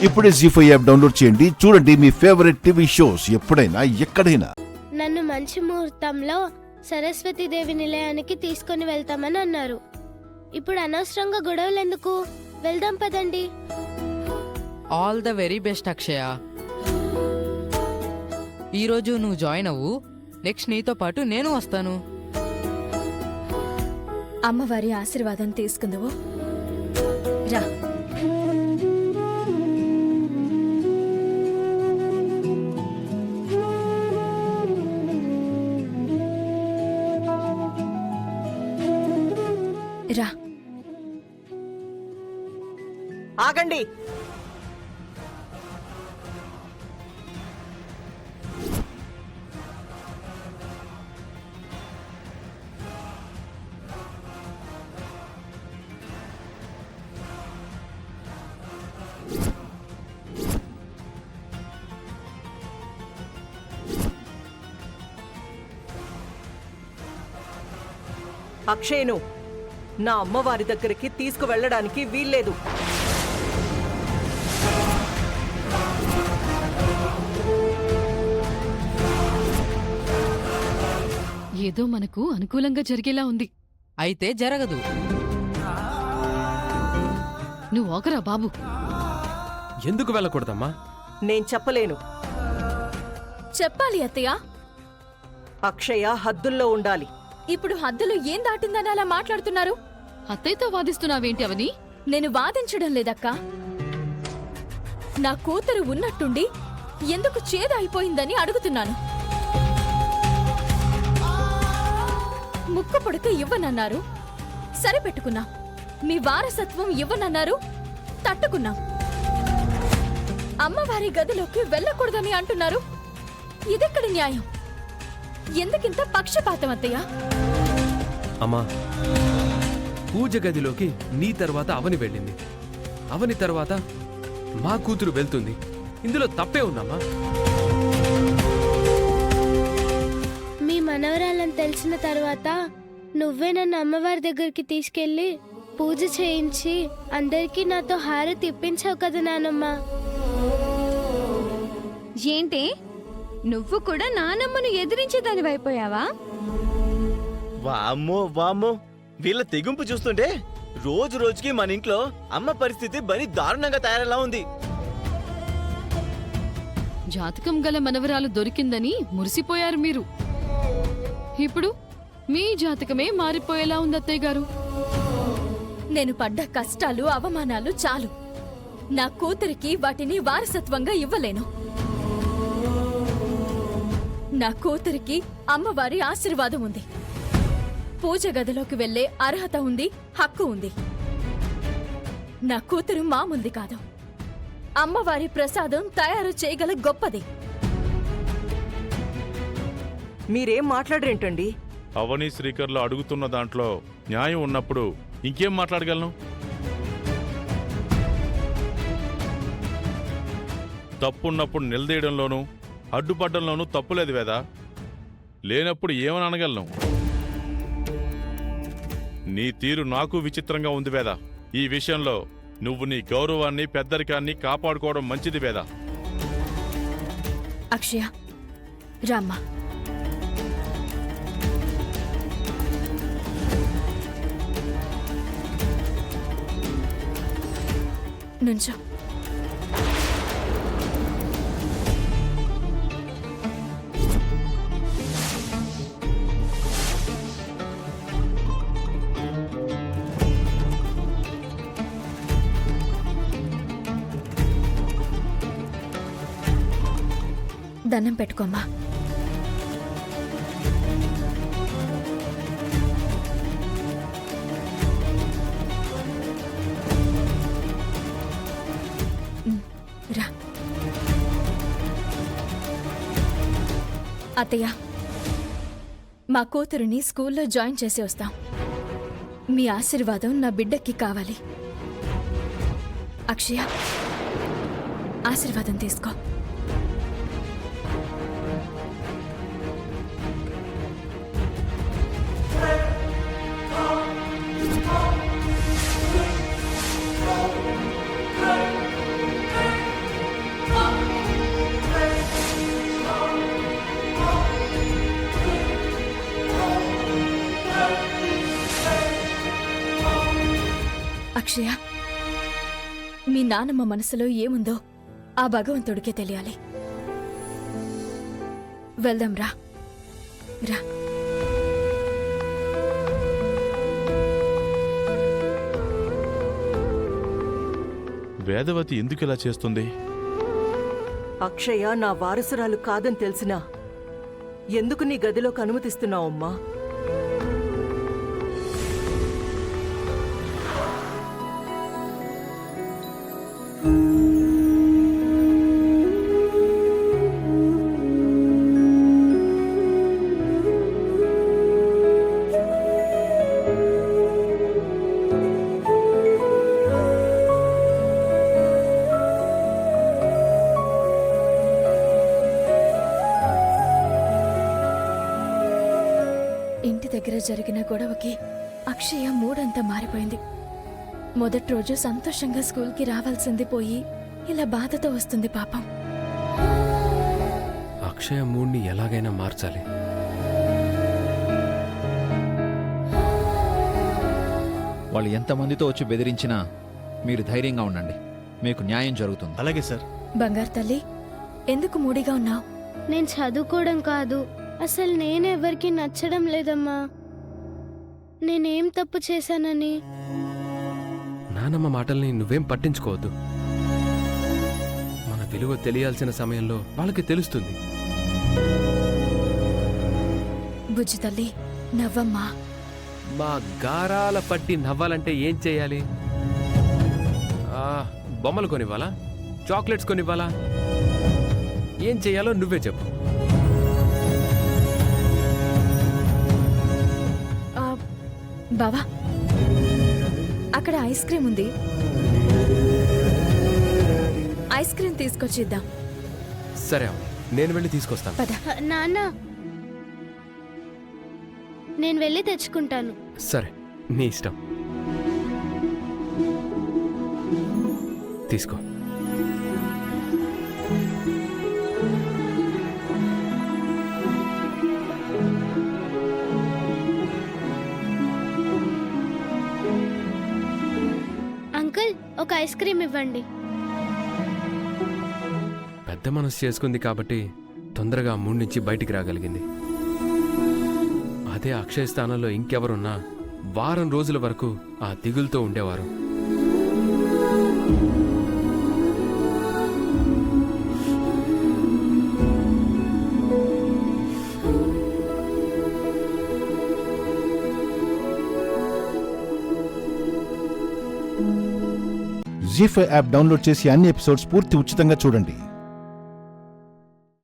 ఇప్పుడే జీ5 app download చేయండి. చూడండి మీ ఫేవరెట్ టీవీ షోస్ ఎప్పుడైనా ఎక్కడైనా. నన్ను మంచి ముహూర్తంలో సరస్వతీదేవి నిలయానికి తీసుకుని వెళ్తామని అన్నారు. ఇప్పుడు అనవసరంగా గొడవలు ఎందుకు? వెళ్దాం పదండి. ఆల్ ద వెరీ బెస్ట్ అక్షయ. ఈరోజు నువ్వు జాయిన్ అవ్వు, నెక్స్ట్ నీతో పాటు నేను వస్తాను. అమ్మవారి ఆశీర్వాదం తీసుకుందువు రా. రా. ఆగండి. అక్షయ్ను నా అమ్మవారి దగ్గరికి తీసుకువెళ్ళడానికి వీల్లేదు. ఏదో మనకు అనుకూలంగా జరిగేలా ఉంది. అయితే జరగదు. నువ్వు ఓకరా బాబు. ఎందుకు వెళ్ళకూడదమ్మా? నేను చెప్పలేను. చెప్పాలి అత్తయ్య. అక్షయ హద్దుల్లో ఉండాలి. ఇప్పుడు హద్దులు ఏం దాటిందని అలా మాట్లాడుతున్నారు? అత్తయ్యతో వాదిస్తున్నావేంటి అవని? నేను వాదించడం లేదక్కా. నా కూతురు ఉన్నట్టుండి ఎందుకు చేదు అయిపోయిందని అడుగుతున్నాను. ముక్కు పొడక ఇవ్వనన్నారు, సరిపెట్టుకున్నాం. మీ వారసత్వం ఇవ్వనన్నారు, తట్టుకున్నాం. అమ్మవారి గదిలోకి వెళ్ళకూడదని అంటున్నారు. ఇదెక్కడి న్యాయం? ఎందుకింత పక్షపాతం అత్తయ్య? అమ్మా, పూజ గదిలోకి నీ తర్వాత అవని వెళ్ళింది, అవని తర్వాత మా కూతురు వెళ్తుంది. ఇందులో తప్పే ఉందమ్మా. మీ మనవరాలని తెలిసిన తర్వాత నువ్వే నన్ను అమ్మవారి దగ్గరికి తీసుకెళ్లి పూజ చేయించి అందరికీ నాతో హారతి ఇప్పించావు కదా నానమ్మ. ఏంటే, నువ్వు కూడా నానమ్మను ఎదిరించేదాని అయిపోయావా? వామ్మో వామ్మో, వీళ్ళ తెగింపు చూస్తుంటే రోజు రోజుకి మన ఇంట్లో అమ్మ పరిస్థితి బరి దారుణంగా తయారలా ఉంది. జాతకం గల మనవరాలు దొరికిందని మురిసిపోయారు మీరు. ఇప్పుడు మీ జాతకమే మారిపోయేలా ఉంది అత్తయ్య గారు. నేను పడ్డ కష్టాలు అవమానాలు చాలు. నా కూతురికి వాటిని వారసత్వంగా ఇవ్వలేను. నా కూతురికి అమ్మవారి ఆశీర్వాదం ఉంది. పూజ గదిలోకి వెళ్లే అర్హత ఉంది, హక్కు ఉంది. నా కూతురు మామూలుది కాదు. అమ్మవారి ప్రసాదం తయారు చేయగల గొప్పది. మీరేం మాట్లాడరేంటండి? అవని శ్రీకర్లు అడుగుతున్న దాంట్లో న్యాయం ఉన్నప్పుడు ఇంకేం మాట్లాడగలను? తప్పున్నప్పుడు నిలదీయడంలోనూ అడ్డుపడ్డంలోనూ తప్పులేదు వేదా. లేనప్పుడు ఏమని అనగలను? నీ తీరు నాకు విచిత్రంగా ఉంది వేదా. ఈ విషయంలో నువ్వు నీ గౌరవాన్ని పెద్దరికాన్ని కాపాడుకోవడం మంచిది వేదా. అక్షయ, రామ్మా. నుంచో. దండం పెట్టుకోమ్మా. రా. అత్తయ్య, మా కూతురుని స్కూల్లో జాయిన్ చేసి వస్తాం. మీ ఆశీర్వాదం నా బిడ్డకి కావాలి. అక్షయ, ఆశీర్వాదం తీసుకో. అక్షయ, మీ నానమ్మ మనసులో ఏముందో ఆ భగవంతుడికే తెలియాలి. వెళ్దాం రా. రా. వేదవతి ఎందుకు ఇలా చేస్తుంది? అక్షయ నా వారసురాలు కాదని తెలిసినా ఎందుకు నీ గదిలోకి అనుమతిస్తున్నావమ్మా? ఇంటి దగ్గర జరిగిన గొడవకి అక్షయ మూడంతా మారిపోయింది. మొదటి రోజు సంతోషంగా స్కూల్కి రావాల్సింది పోయి ఇలా బాధతో వస్తుంది పాపం. అక్షయ మూడ్ని ఎలాగైనా మార్చాలి. వాళ్ళు ఎంతమందితో వచ్చి బెదిరించినా మీరు ధైర్యంగా ఉండండి. మీకు న్యాయం జరుగుతుంది. అలాగే సార్. బంగారు తల్లి, ఎందుకు మూడిగా ఉన్నావు? నేను చదువుకోవడం కాదు, అసలు నేనెవరికి నచ్చడం లేదమ్మా. నేనేం తప్పు చేశానని? నానమ్మ మాటల్ని నువ్వేం పట్టించుకోవద్దు. మన విలువ తెలియాల్సిన సమయంలో వాళ్ళకి తెలుస్తుంది. బుజ్జి తల్లి, నవ్వమ్మా. మా గారాల పట్టి నవ్వాలంటే ఏం చేయాలి? బొమ్మలు కొనివ్వాలా? చాక్లెట్స్ కొనివ్వాలా? ఏం చేయాలో నువ్వే చెప్పు. బావా, అక్కడ ఐస్ క్రీమ్ ఉంది, ఐస్ క్రీమ్ తీసుకొచ్చిద్దాం. సరే అమ్మ, నేను వెళ్ళి తీసుకొస్తాను. పద. నాన్న, నేను వెళ్ళి తెచ్చుకుంటాను. సరే, నీ ఇష్టం. తీసుకో. అంకుల్, ఒక ఐస్ క్రీమ్ ఇవ్వండి. పెద్ద మనసు చేసుకుంది కాబట్టి తొందరగా మూడు నుంచి బయటికి రాగలిగింది. అదే అక్షయ స్థానంలో ఇంకెవరున్నా వారం రోజుల వరకు ఆ దిగులుతో ఉండేవారు. జీ5 యాప్ డౌన్లోడ్ చేసి అన్ని ఎపిసోడ్స్ పూర్తి ఉచితంగా చూడండి.